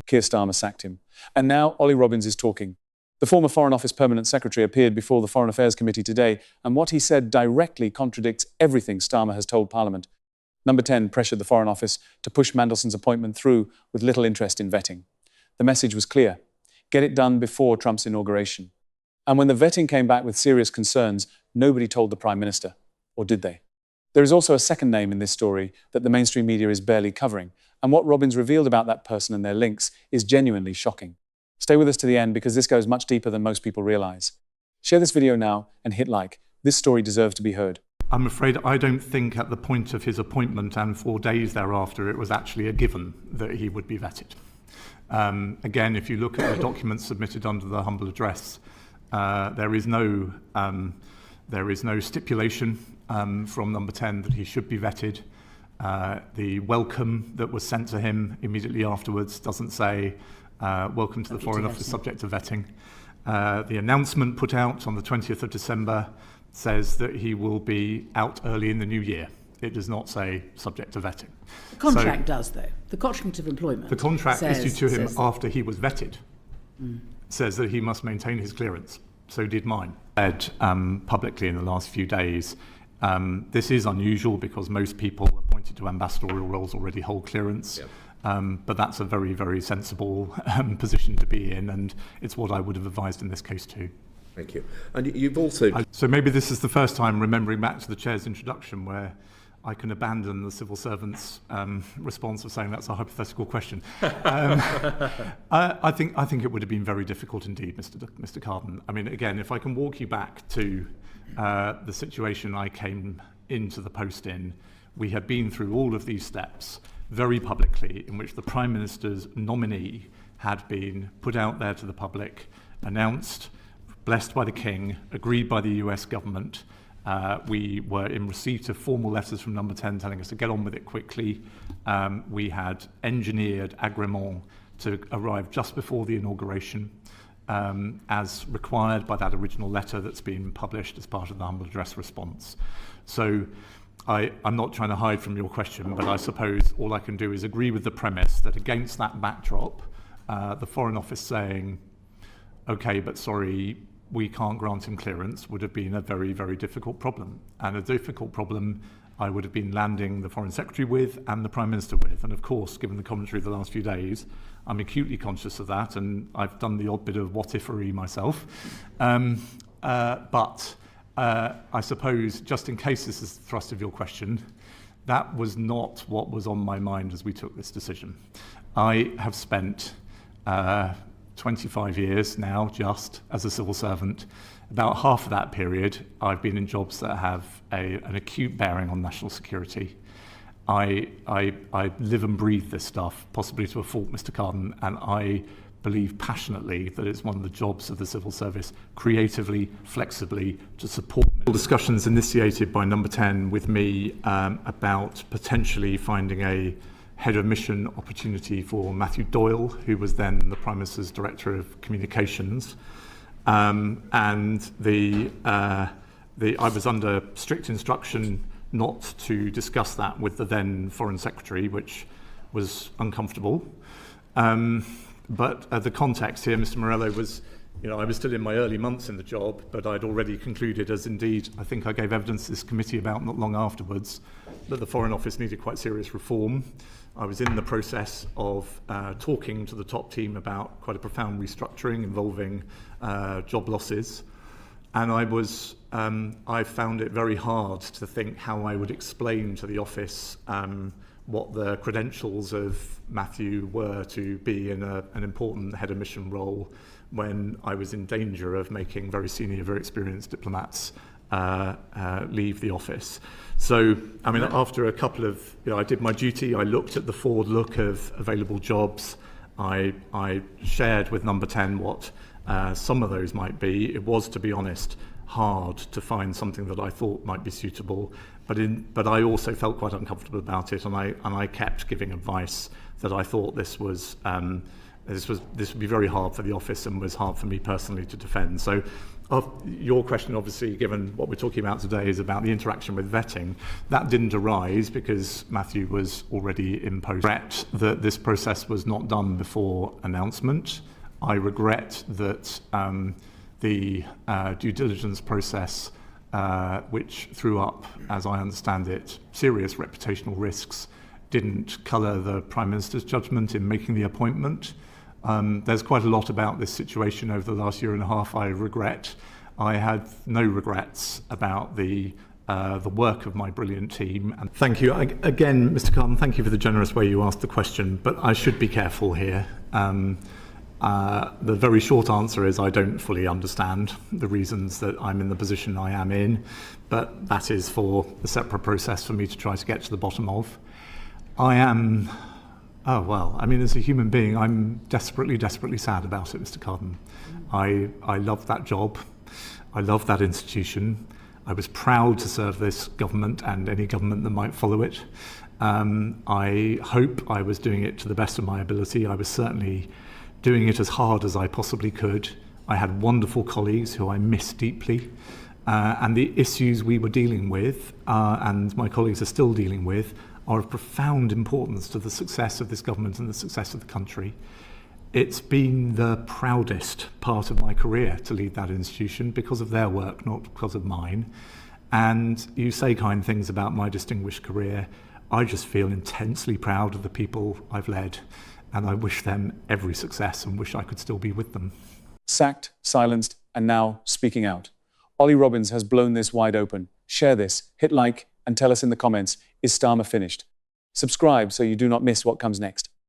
Keir Starmer sacked him. And now Ollie Robbins is talking. The former Foreign Office Permanent Secretary appeared before the Foreign Affairs Committee today, and what he said directly contradicts everything Starmer has told Parliament. Number 10 pressured the Foreign Office to push Mandelson's appointment through with little interest in vetting. The message was clear: get it done before Trump's inauguration. And when the vetting came back with serious concerns, nobody told the Prime Minister. Or did they? There is also a second name in this story that the mainstream media is barely covering, and what Robbins revealed about that person and their links is genuinely shocking. Stay with us to the end because this goes much deeper than most people realise. Share this video now and hit like. This story deserves to be heard. I'm afraid I don't think at the point of his appointment and 4 days thereafter it was actually a given that he would be vetted. Again, if you look at the documents submitted under the humble address, there is no stipulation from number 10 that he should be vetted. The welcome that was sent to him immediately afterwards doesn't say welcome to the Foreign Office subject to vetting. The announcement put out on the 20th of December says that he will be out early in the new year. It does not say subject to vetting. The contract does, though. The contract of employment. The contract issued to him after he was vetted says that he must maintain his clearance. So did mine. Said publicly in the last few days, this is unusual because most people appointed to ambassadorial roles already hold clearance. Yep. But that's a very, very sensible position to be in, and it's what I would have advised in this case too. Thank you. And you've also... So maybe this is the first time, remembering back to the Chair's introduction, where I can abandon the civil servant's response of saying that's a hypothetical question. I think it would have been very difficult indeed, Mr. Carden. I mean, again, if I can walk you back to the situation I came into the post in, we had been through all of these steps very publicly, in which the Prime Minister's nominee had been put out there to the public, announced, blessed by the King, agreed by the US government. We were in receipt of formal letters from number 10 telling us to get on with it quickly. We had engineered agrément to arrive just before the inauguration, as required by that original letter that's been published as part of the humble address response. So I'm not trying to hide from your question, but I suppose all I can do is agree with the premise that against that backdrop, the Foreign Office saying, okay, but sorry, we can't grant him clearance would have been a very, very difficult problem. And a difficult problem I would have been landing the Foreign Secretary with and the Prime Minister with. And of course, given the commentary of the last few days, I'm acutely conscious of that, and I've done the odd bit of what-if-ery myself. But I suppose, just in case this is the thrust of your question, that was not what was on my mind as we took this decision. I have spent 25 years now just as a civil servant. About half of that period, I've been in jobs that have an acute bearing on national security. I live and breathe this stuff, possibly to a fault, Mr. Carden, and I believe passionately that it's one of the jobs of the civil service, creatively, flexibly, to support discussions initiated by number 10 with me about potentially finding a head of mission opportunity for Matthew Doyle, who was then the Prime Minister's Director of Communications. And I was under strict instruction not to discuss that with the then Foreign Secretary, which was uncomfortable. But the context here, Mr. Morello, was, I was still in my early months in the job, but I'd already concluded, as indeed I think I gave evidence to this committee about not long afterwards, that the Foreign Office needed quite serious reform. I was in the process of talking to the top team about quite a profound restructuring involving job losses. And I found it very hard to think how I would explain to the office what the credentials of Matthew were to be in an important head of mission role when I was in danger of making very senior, very experienced diplomats leave the office. So, I mean, after a couple of, I did my duty, I looked at the forward look of available jobs, I shared with number 10 what some of those might be. It was, to be honest, hard to find something that I thought might be suitable, but I also felt quite uncomfortable about it, and I kept giving advice that I thought this would be very hard for the office and was hard for me personally to defend. So Your question, obviously, given what we're talking about today, is about the interaction with vetting. That didn't arise because Matthew was already in post. I regret that this process was not done before announcement. I regret that the due diligence process, which threw up, as I understand it, serious reputational risks, didn't colour the Prime Minister's judgment in making the appointment. There's quite a lot about this situation over the last year and a half I regret. I had no regrets about the work of my brilliant team. And thank you. Again, Mr. Carden, thank you for the generous way you asked the question, but I should be careful here. The very short answer is I don't fully understand the reasons that I'm in the position I am in, but that is for a separate process for me to try to get to the bottom of. As a human being, I'm desperately, desperately sad about it, Mr. Carden. I love that job. I love that institution. I was proud to serve this government and any government that might follow it. I hope I was doing it to the best of my ability. I was certainly doing it as hard as I possibly could. I had wonderful colleagues who I miss deeply. And the issues we were dealing with, and my colleagues are still dealing with, are of profound importance to the success of this government and the success of the country. It's been the proudest part of my career to lead that institution because of their work, not because of mine. And you say kind things about my distinguished career. I just feel intensely proud of the people I've led, and I wish them every success and wish I could still be with them. Sacked, silenced, and now speaking out. Ollie Robbins has blown this wide open. Share this, hit like, and tell us in the comments, is Starmer finished? Subscribe so you do not miss what comes next.